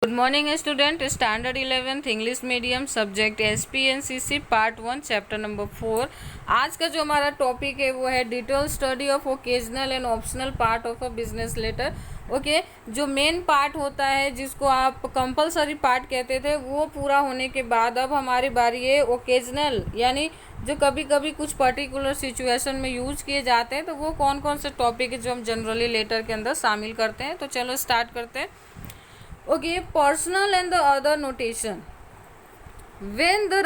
Good morning student. Standard 11th English medium subject SPNCC part 1 chapter number 4। आज का जो हमारा टॉपिक है वो है detail study of occasional and optional part of a business letter. Okay, जो main part होता है जिसको आप कंपलसरी पार्ट कहते थे वो पूरा होने के बाद अब हमारी बारी है ओकेजनल, यानी जो कभी कभी कुछ पर्टिकुलर सिचुएशन में यूज किए जाते हैं। तो वो कौन कौन से टॉपिक है जो हम जनरली लेटर के अंदर शामिल करते हैं। तो चलो स्टार्ट करते हैं। Okay, personal and the other notation. When the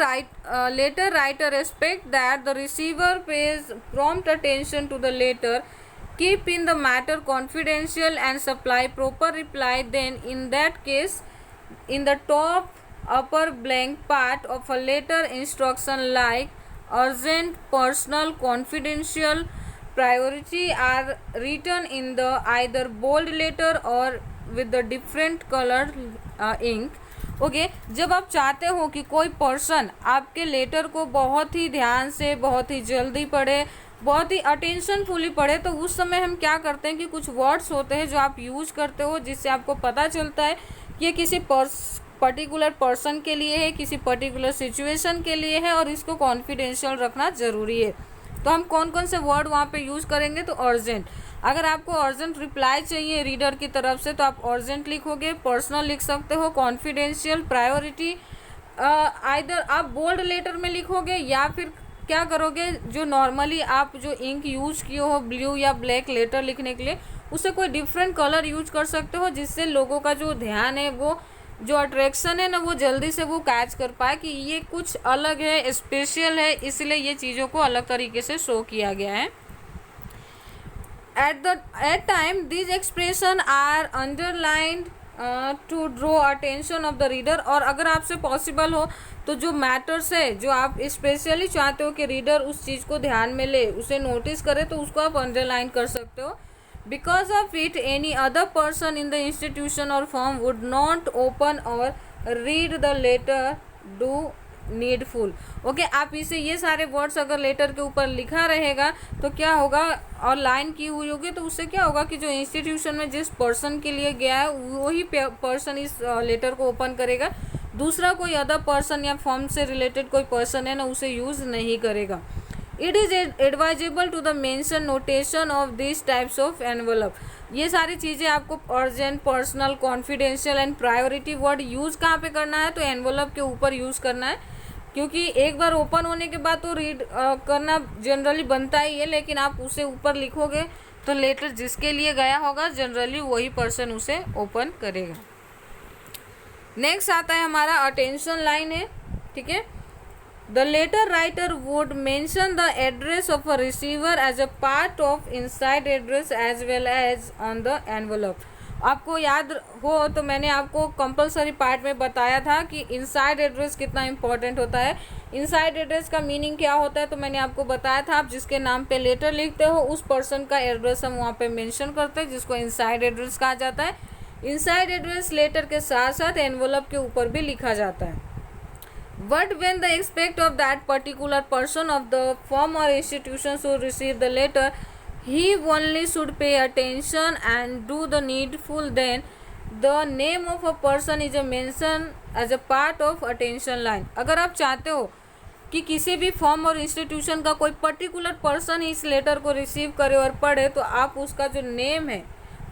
letter writer expects that the receiver pays prompt attention to the letter, keep in the matter confidential and supply proper reply, then in that case, in the top upper blank part of a letter instruction like urgent, personal, confidential, priority are written in the either bold letter or with the different colored ink. Okay, जब आप चाहते हो कि कोई person आपके letter को बहुत ही ध्यान से, बहुत ही जल्दी पढ़े, बहुत ही अटेंशनफुली पढ़े, तो उस समय हम क्या करते हैं कि कुछ वर्ड्स होते हैं जो आप यूज करते हो जिससे आपको पता चलता है कि ये किसी पर्टिकुलर पर्सन के लिए है, किसी पर्टिकुलर सिचुएशन के लिए है और इसको कॉन्फिडेंशियल रखना ज़रूरी है। तो हम कौन कौन से वर्ड वहाँ पे यूज़ करेंगे। तो अर्जेंट, अगर आपको अर्जेंट रिप्लाई चाहिए रीडर की तरफ से तो आप अर्जेंट लिखोगे। पर्सनल लिख सकते हो, कॉन्फिडेंशियल, प्रायोरिटी, आइदर आप बोल्ड लेटर में लिखोगे या फिर क्या करोगे, जो नॉर्मली आप जो इंक यूज किए हो ब्लू या ब्लैक लेटर लिखने के लिए, उससे कोई डिफरेंट कलर यूज कर सकते हो जिससे लोगों का जो ध्यान है, वो जो अट्रैक्शन है ना, वो जल्दी से वो कैच कर पाए कि ये कुछ अलग है, स्पेशल है, इसलिए ये चीज़ों को अलग तरीके से शो किया गया है। At time these expression are underlined to draw attention of the reader। और अगर आपसे पॉसिबल हो तो जो मैटर्स है, जो आप स्पेशली चाहते हो कि रीडर उस चीज़ को ध्यान में ले, उसे नोटिस करे, तो उसको आप अंडरलाइन कर सकते हो। Because of it any other person in the institution और फॉर्म वुड नॉट ओपन और read the letter do needful. Okay, आप इसे ये सारे वर्ड्स अगर लेटर के ऊपर लिखा रहेगा तो क्या होगा, और लाइन की हुई होगी, तो उससे क्या होगा कि जो इंस्टीट्यूशन में जिस पर्सन के लिए गया है वही पर्सन इस लेटर को ओपन करेगा, दूसरा कोई अदर पर्सन या फॉर्म से रिलेटेड कोई पर्सन है ना, उसे यूज़ नहीं करेगा। It is advisable to the mention notation of this types of envelope. ये सारी चीज़ें आपको urgent, personal, confidential and priority word use कहाँ पे करना है, तो एनवलप के ऊपर यूज़ करना है, क्योंकि एक बार ओपन होने के बाद तो रीड करना जनरली बनता ही है, लेकिन आप उसे ऊपर लिखोगे तो लेटर जिसके लिए गया होगा जनरली वही पर्सन उसे ओपन करेगा। नेक्स्ट आता है हमारा अटेंशन लाइन है। ठीक है, the letter writer would mention the address of a receiver as a part of inside address as well as on the envelope. आपको याद हो तो मैंने आपको कंपलसरी पार्ट में बताया था कि इनसाइड एड्रेस कितना इंपॉर्टेंट होता है। इनसाइड एड्रेस का मीनिंग क्या होता है, तो मैंने आपको बताया था, आप जिसके नाम पे लेटर लिखते हो उस पर्सन का एड्रेस हम वहाँ पे मेंशन करते हैं, जिसको इनसाइड एड्रेस कहा जाता है। इनसाइड एड्रेस लेटर के साथ साथ एनवलप के ऊपर भी लिखा जाता है। But when the expect of that particular person of the firm or institution should receive the letter, he only should pay attention and do the needful. Then the name of a person is a mention as a part of attention line। अगर आप चाहते हो कि किसी भी form और institution का कोई पर्टिकुलर पर्सन इस लेटर को रिसीव करे और पढ़े, तो आप उसका जो नेम है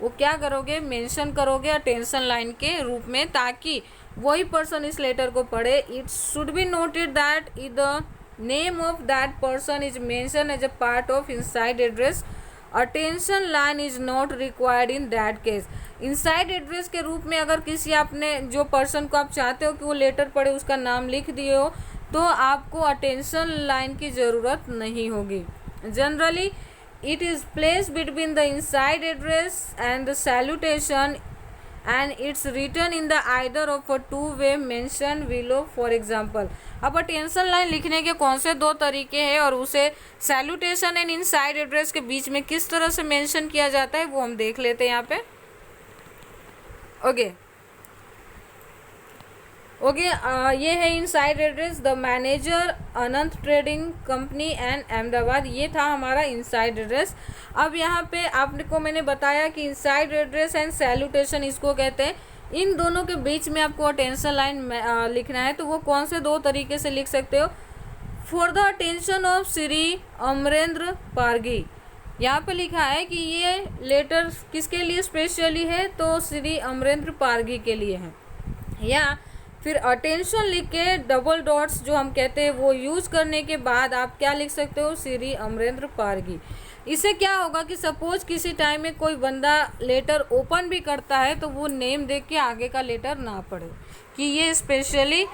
वो क्या करोगे, मेंशन करोगे अटेंशन लाइन के रूप में, ताकि वही पर्सन इस लेटर को पढ़े। It should be noted that the name of that person is mention as a part of inside address. Attention line is not required in that case. Inside address के रूप में अगर किसी आपने जो पर्सन को आप चाहते हो कि वो लेटर पढ़े उसका नाम लिख दिए हो, तो आपको अटेंशन लाइन की ज़रूरत नहीं होगी। Generally it is placed between the inside address and the salutation and it's written in the either of a two-way mention below। for example, अब अटेंशन लाइन लिखने के कौन से दो तरीके हैं और उसे सैल्यूटेशन एंड इनसाइड एड्रेस के बीच में किस तरह से मेंशन किया जाता है वो हम देख लेते हैं यहाँ पे। ओके, ये है inside address, the manager, Anant trading company and Ahmedabad. ये था हमारा इनसाइड एड्रेस। अब यहाँ पे आपको मैंने बताया कि इनसाइड एड्रेस एंड सैल्यूटेशन इसको कहते हैं। इन दोनों के बीच में आपको अटेंशन लाइन लिखना है, तो वो कौन से दो तरीके से लिख सकते हो? For the attention of Shri Amarendra Pargi, यहाँ पे लिखा है कि ये लेटर किसके लिए स्पेशली है, तो श्री अमरेंद्र पारगी के लिए है। या फिर अटेंशन लिख के डबल डॉट्स जो हम कहते हैं वो यूज करने के बाद आप क्या लिख सकते हो? श्री अमरेंद्र पारगी। इससे क्या होगा कि सपोज किसी टाइम में कोई बंदा लेटर ओपन भी करता है तो वो नेम देख के आगे का लेटर ना पढ़े कि ये स्पेशली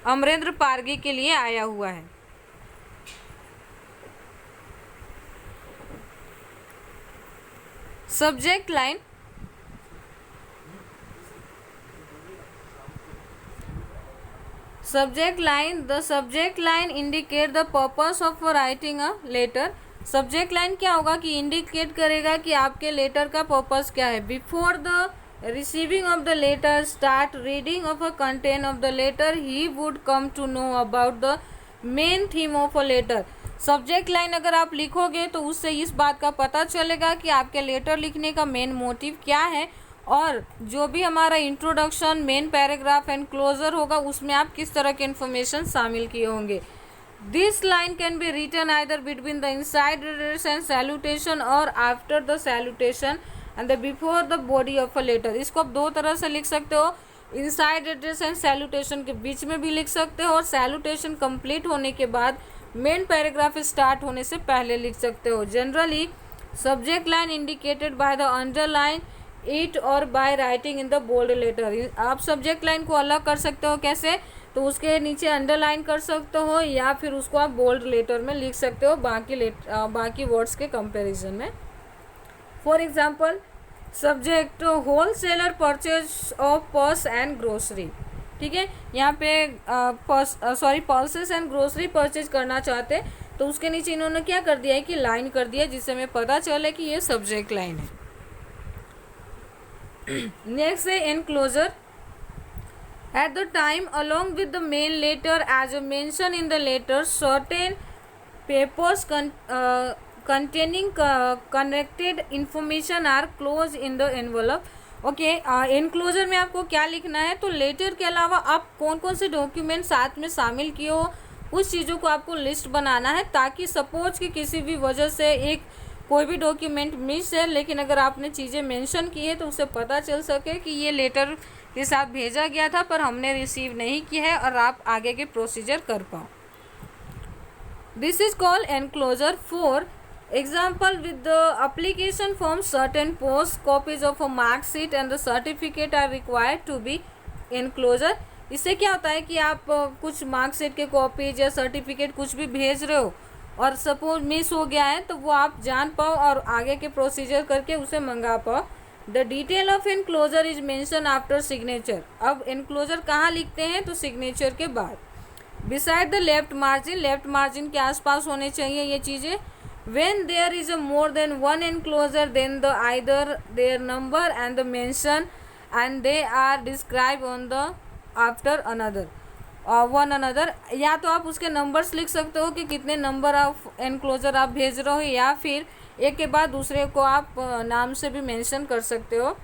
अमरेंद्र पारगी के लिए आया हुआ है। Subject line, subject line, the subject line indicate the purpose of writing a letter. Subject line क्या होगा कि इंडिकेट करेगा कि आपके लेटर का पर्पस क्या है। Before the receiving of the letter start reading of a content of the letter he would come to know about the main theme of a letter. Subject line अगर आप लिखोगे तो उससे इस बात का पता चलेगा कि आपके लेटर लिखने का मेन मोटिव क्या है, और जो भी हमारा introduction, main paragraph and closure होगा उसमें आप किस तरह के इन्फॉर्मेशन शामिल किए होंगे। This line can be written either between the inside address and salutation और after the salutation and the before the body of a letter. इसको आप दो तरह से लिख सकते हो, इनसाइड एड्रेस एंड सैल्यूटेशन के बीच में भी लिख सकते हो, और सैल्यूटेशन कंप्लीट होने के बाद मेन पैराग्राफ स्टार्ट होने से पहले लिख सकते हो। Generally subject line indicated by the underline it और by writing in the bold letter. आप सब्जेक्ट लाइन को अलग कर सकते हो, कैसे? तो उसके नीचे अंडरलाइन कर सकते हो या फिर उसको आप बोल्ड लेटर में लिख सकते हो बाकी वर्ड्स के कंपैरिजन में। For example, subject wholesaler purchase of purse and grocery. ठीक है, यहाँ पे पल्सेस एंड ग्रोसरी परचेज करना चाहते तो उसके नीचे इन्होंने क्या कर दिया है कि लाइन कर दिया, जिससे हमें पता चले कि ये सब्जेक्ट लाइन है। नेक्स्ट है enclosure. At the time along with the main letter as a mention in the letter certain papers containing connected information are closed in the envelope। ओके, एनक्लोजर में आपको क्या लिखना है, तो लेटर के अलावा आप कौन कौन से डॉक्यूमेंट साथ में शामिल किए हो उस चीज़ों को आपको लिस्ट बनाना है, ताकि सपोज कि किसी भी वजह से एक कोई भी डॉक्यूमेंट मिस है, लेकिन अगर आपने चीज़ें मेंशन की है तो उसे पता चल सके कि ये लेटर के साथ भेजा गया था पर हमने रिसीव नहीं किया है, और आप आगे के प्रोसीजर कर पाओ। This is called enclosure. For example, with the application form certain post copies of a mark sheet and the certificate are required to be enclosure। इससे क्या होता है कि आप कुछ मार्कशीट के कॉपीज या सर्टिफिकेट कुछ भी भेज रहे हो और सपोज मिस हो गया है तो वो आप जान पाओ और आगे के प्रोसीजर करके उसे मंगा पाओ। The detail of enclosure is mention after signature. अब एनक्लोजर कहाँ लिखते हैं, तो सिग्नेचर के बाद। बिसाइड द लेफ्ट मार्जिन के आसपास होने चाहिए ये चीज़ें। When there is a more than one enclosure, then the either their number and the mention and they are described on the after another one another। या तो आप उसके नंबर्स लिख सकते हो कि कितने नंबर ऑफ एनक्लोजर आप भेज रहे हो, या फिर एक के बाद दूसरे को आप नाम से भी मेंशन कर सकते हो।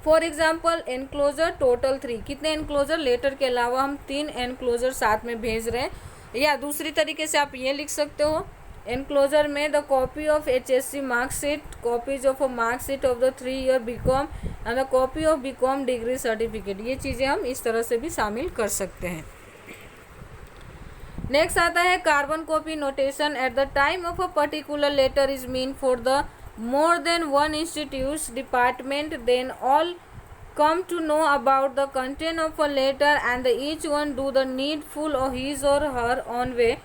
फॉर एग्जाम्पल, एनक्लोजर टोटल 3, कितने एनक्लोजर, लेटर के अलावा हम 3 एनक्लोजर साथ में भेज रहे हैं। या दूसरी तरीके से आप ये लिख सकते हो एनक्लोजर में the copy of HSC marksheet, copies of a marksheet of the 3 year BCom and the copy of BCom degree certificate. ये चीज़ें हम इस तरह से भी शामिल कर सकते हैं। नेक्स्ट आता है carbon copy notation. At the time of a particular letter is meant for the more than one institute department, then all come to know about the content of a letter and each one do the needful of his or her own way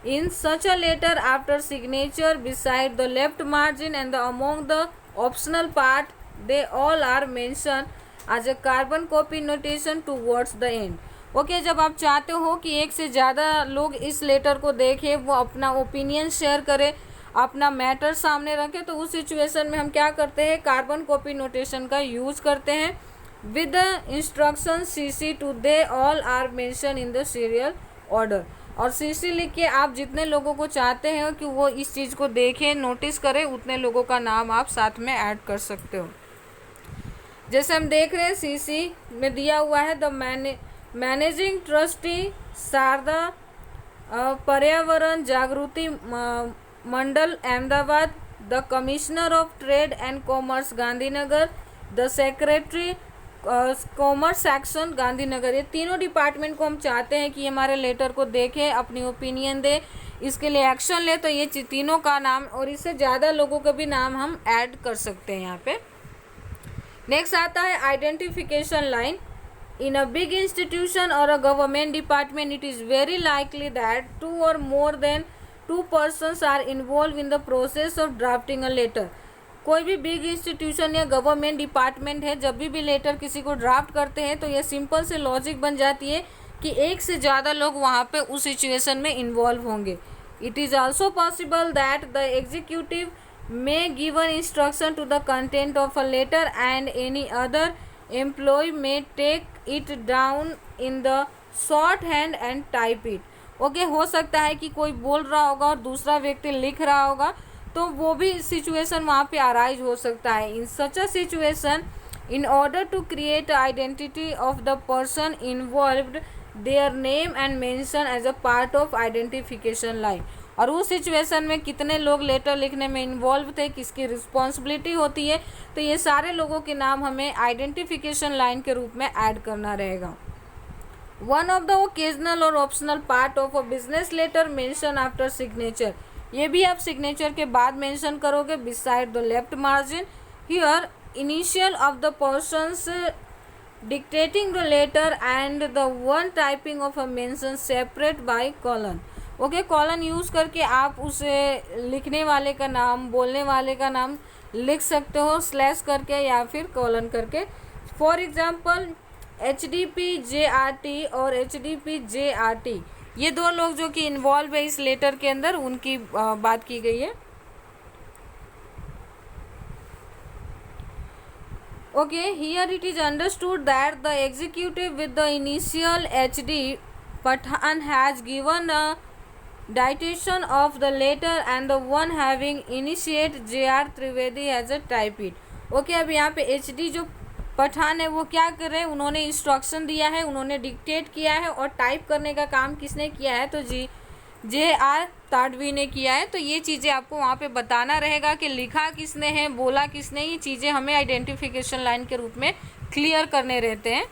in such a letter after signature beside the left margin and among the optional part they all are mentioned as a carbon copy notation towards the end। Okay, जब आप चाहते हो कि एक से ज़्यादा लोग इस लेटर को देखें, वो अपना ओपिनियन शेयर करें, अपना मैटर सामने रखें, तो उस सिचुएशन में हम क्या करते हैं, कार्बन कॉपी नोटेशन का यूज करते हैं with the instruction CC to they all are mention in the serial order. और CC लिख के आप जितने लोगों को चाहते हैं कि वो इस चीज़ को देखें, नोटिस करें, उतने लोगों का नाम आप साथ में ऐड कर सकते हो। जैसे हम देख रहे हैं सीसी में दिया हुआ है the managing trustee Sharda Paryavaran Jagruti Mandal Ahmedabad, the commissioner of trade and commerce Gandhinagar, the secretary commerce section Gandhinagar. ये तीनों डिपार्टमेंट को हम चाहते हैं कि हमारे लेटर को देखें, अपनी ओपिनियन दे, इसके लिए एक्शन ले, तो ये तीनों का नाम और इससे ज़्यादा लोगों का भी नाम हम ऐड कर सकते हैं यहाँ पे। नेक्स्ट आता है identification line. In a big institution or a government department, it is very likely that two or more than two persons are involved in the process of drafting a letter. कोई भी big institution या government department है, जब भी letter किसी को draft करते हैं तो ये सिंपल से लॉजिक बन जाती है कि एक से ज़्यादा लोग वहाँ पे उस सिचुएशन में इन्वॉल्व होंगे। It is also possible that the executive may give an instruction to the content of a letter and any other employee may take it down in the shorthand and type it. Okay हो सकता है कि कोई बोल रहा होगा और दूसरा व्यक्ति लिख रहा होगा, तो वो भी सिचुएशन वहाँ पे अराइज हो सकता है। In such a situation, in order to create identity of the person involved, their name and mention as a part of identification line. और उस सिचुएशन में कितने लोग लेटर लिखने में इन्वॉल्व थे, किसकी रिस्पॉन्सिबिलिटी होती है, तो ये सारे लोगों के नाम हमें आइडेंटिफिकेशन लाइन के रूप में ऐड करना रहेगा। वन ऑफ द ओकेजनल और optional part of a business letter mention after signature. ये भी आप सिग्नेचर के बाद मेंशन करोगे beside the left margin. Here initial of the persons dictating the letter and the one typing of a mention separate by colon. Okay, colon use करके आप उसे लिखने वाले का नाम, बोलने वाले का नाम लिख सकते हो स्लैश करके या फिर कॉलन करके। फॉर एग्जांपल HDPJRT और HDPJRT, ये दो लोग जो कि इन्वॉल्व है इस लेटर के अंदर, उनकी बात की गई है। Okay, here it is understood that the executive with the initial HD Pathan has given a dictation of the letter and the one having initiate JR Trivedi has a type it. Okay, अब यहाँ पे HD जो पठान है वो क्या कर रहे हैं, उन्होंने इंस्ट्रक्शन दिया है, उन्होंने डिक्टेट किया है और टाइप करने का काम किसने किया है, तो JR ताडवी ने किया है। तो ये चीज़ें आपको वहाँ पे बताना रहेगा कि लिखा किसने है, बोला किसने, ये चीज़ें हमें आइडेंटिफिकेशन लाइन के रूप में क्लियर करने रहते हैं।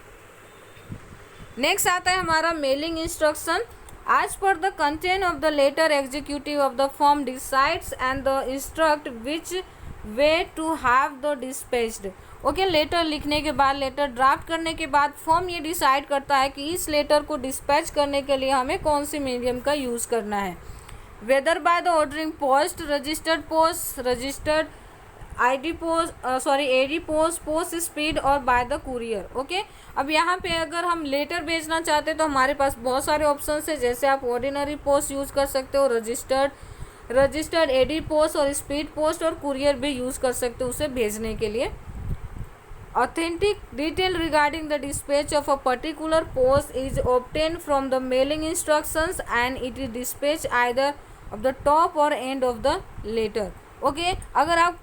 नेक्स्ट आता है हमारा mailing instruction. As per the content of the letter, executive of the firm decides and the instruct which way to have the dispatched. Okay, letter लिखने के बाद, लेटर ड्राफ्ट करने के बाद फर्म ये डिसाइड करता है कि इस लेटर को डिस्पैच करने के लिए हमें कौन सी मीडियम का यूज़ करना है। Whether by the ordering post, registered ID post, AD post, post speed और बाय द कुरियर। ओके, अब यहाँ पे अगर हम लेटर भेजना चाहते हैं तो हमारे पास बहुत सारे ऑप्शन है, जैसे आप ऑर्डिनरी पोस्ट यूज़ कर सकते हो, रजिस्टर्ड एडी पोस्ट और स्पीड पोस्ट और कुरियर भी यूज़ कर सकते हो उसे भेजने के लिए। Authentic detail regarding the dispatch of a particular post is obtain from the mailing instructions and it is dispatch either of the top और end of the letter. Okay, अगर आप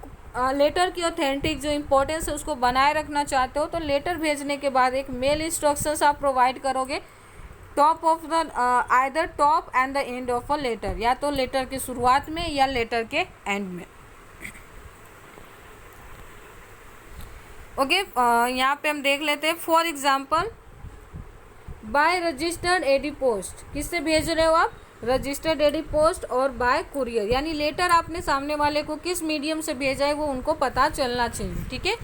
लेटर की ऑथेंटिक जो इम्पोर्टेंस है उसको बनाए रखना चाहते हो तो लेटर भेजने के बाद एक मेल इंस्ट्रक्शंस आप प्रोवाइड करोगे top of the either top and the end of a letter, या तो लेटर की शुरुआत में या लेटर के एंड में। ओके, यहाँ पे हम देख लेते हैं। For example, by registered AD post, किससे भेज रहे हो आप, रजिस्टर्ड एडी पोस्ट और बाय कुरियर, यानी लेटर आपने सामने वाले को किस मीडियम से भेजा है वो उनको पता चलना चाहिए। ठीक है,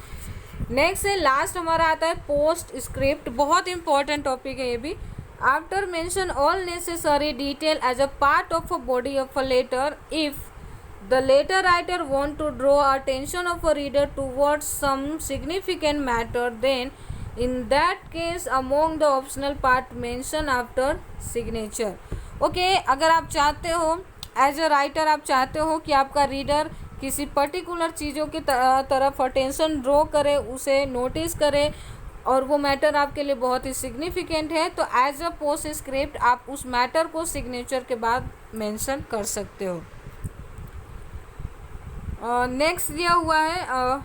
नेक्स्ट है लास्ट हमारा आता है पोस्ट स्क्रिप्ट। बहुत इंपॉर्टेंट टॉपिक है ये भी। After mention all necessary detail as a part of a body of a letter, if the letter writer want to draw attention of a reader towards some significant matter, then in that case among the optional part mention after signature. Okay, अगर आप चाहते हो as a writer, आप चाहते हो कि आपका reader किसी पर्टिकुलर चीज़ों की तरफ अटेंशन ड्रॉ करे, उसे नोटिस करे और वो मैटर आपके लिए बहुत ही सिग्निफिकेंट है, तो एज अ पोस्ट स्क्रिप्ट आप उस मैटर को सिग्नेचर के बाद मेंशन कर सकते हो। नेक्स्ट दिया हुआ है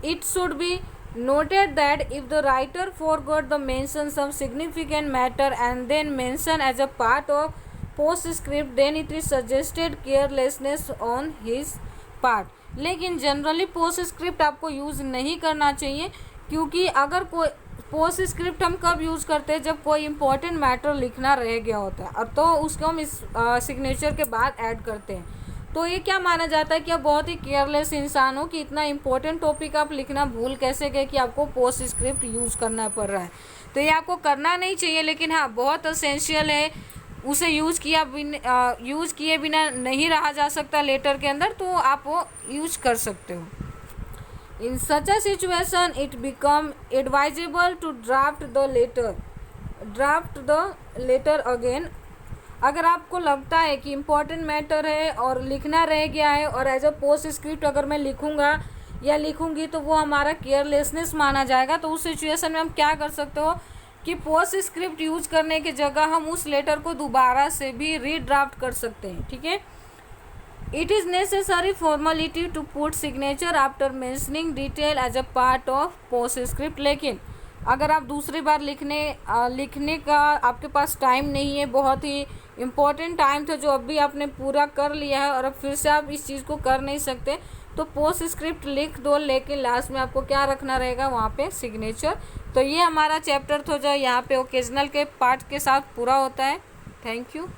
it should be noted that if the writer forgot the mention some significant matter and then mention as a part of postscript then it is suggested carelessness on his part. लेकिन generally PostScript आपको use नहीं करना चाहिए, क्योंकि अगर कोई PostScript हम कब यूज़ करते हैं, जब कोई इंपॉर्टेंट मैटर लिखना रह गया होता है और तो उसको हम इस सिग्नेचर के बाद ऐड करते हैं। तो ये क्या माना जाता है कि आप बहुत ही केयरलेस इंसान हो कि इतना इंपॉर्टेंट टॉपिक आप लिखना भूल कैसे गए कि आपको पोस्टस्क्रिप्ट यूज़ करना पड़ रहा है। तो ये आपको करना नहीं चाहिए, लेकिन हाँ बहुत असेंशियल है, उसे यूज़ किए बिना नहीं रहा जा सकता लेटर के अंदर, तो आप वो यूज कर सकते हो। In such a situation it become advisable to draft the letter again. अगर आपको लगता है कि इम्पोर्टेंट मैटर है और लिखना रह गया है और एज अ पोस्ट स्क्रिप्ट अगर मैं लिखूंगा या लिखूंगी तो वो हमारा केयरलेसनेस माना जाएगा, तो उस सिचुएशन में हम क्या कर सकते हो कि पोस्ट स्क्रिप्ट यूज करने की जगह हम उस लेटर को दोबारा से भी रीड्राफ्ट कर सकते हैं। ठीक है, it is necessary formality to put signature after mentioning detail as a part of post script. लेकिन अगर आप दूसरी बार लिखने का आपके पास टाइम नहीं है, बहुत ही इम्पोर्टेंट टाइम था जो अभी आपने पूरा कर लिया है और अब फिर से आप इस चीज़ को कर नहीं सकते, तो पोस्ट स्क्रिप्ट लिख दो, लेकिन लास्ट में आपको क्या रखना रहेगा वहाँ पे सिग्नेचर। तो ये हमारा चैप्टर था जो यहाँ पे ओकेजनल के पार्ट के साथ पूरा होता है। Thank you.